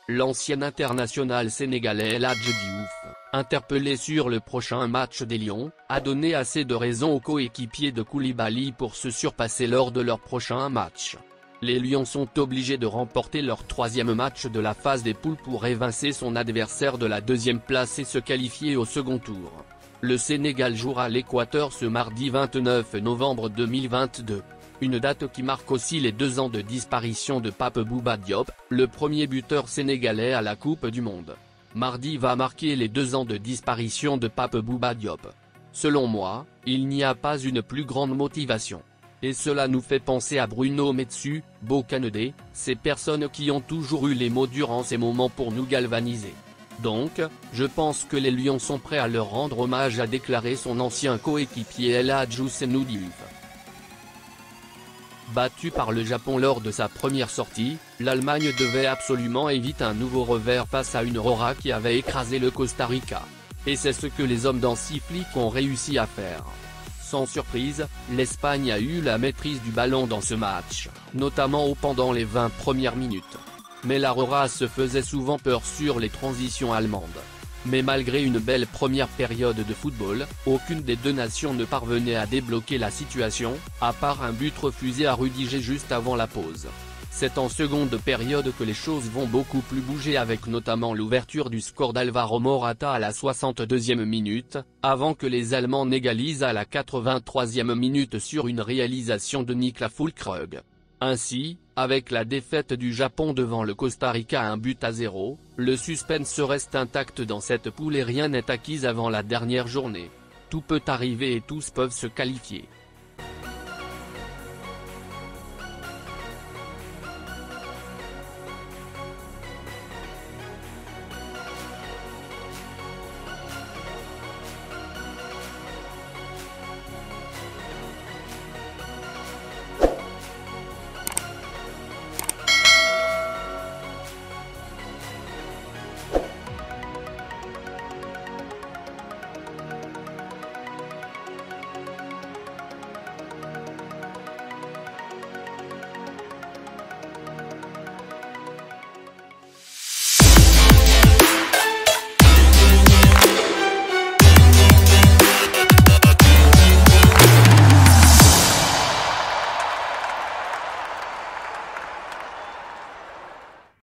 L'ancien international sénégalais El Hadji Diouf, interpellé sur le prochain match des Lions, a donné assez de raisons aux coéquipiers de Koulibaly pour se surpasser lors de leur prochain match. Les Lions sont obligés de remporter leur troisième match de la phase des poules pour évincer son adversaire de la deuxième place et se qualifier au second tour. Le Sénégal jouera l'Équateur ce mardi 29 novembre 2022. Une date qui marque aussi les 2 ans de disparition de Pape Bouba Diop, le premier buteur sénégalais à la Coupe du Monde. Mardi va marquer les 2 ans de disparition de Pape Bouba Diop. Selon moi, il n'y a pas une plus grande motivation. Et cela nous fait penser à Bruno Metsu, Bokanedé, ces personnes qui ont toujours eu les mots durant ces moments pour nous galvaniser. Donc, je pense que les Lions sont prêts à leur rendre hommage, a déclaré son ancien coéquipier El Hadji Ousseynou Diouf. Battu par le Japon lors de sa première sortie, l'Allemagne devait absolument éviter un nouveau revers face à une Aurora qui avait écrasé le Costa Rica. Et c'est ce que les hommes d'Hansi-Flick ont réussi à faire. Sans surprise, l'Espagne a eu la maîtrise du ballon dans ce match, notamment pendant les 20 premières minutes. Mais l'Aurora se faisait souvent peur sur les transitions allemandes. Mais malgré une belle première période de football, aucune des deux nations ne parvenait à débloquer la situation, à part un but refusé à Rudiger juste avant la pause. C'est en seconde période que les choses vont beaucoup plus bouger, avec notamment l'ouverture du score d'Alvaro Morata à la 62e minute, avant que les Allemands n'égalisent à la 83e minute sur une réalisation de Niklas Füllkrug. Ainsi, avec la défaite du Japon devant le Costa Rica à 1-0, le suspense reste intact dans cette poule et rien n'est acquis avant la dernière journée. Tout peut arriver et tous peuvent se qualifier.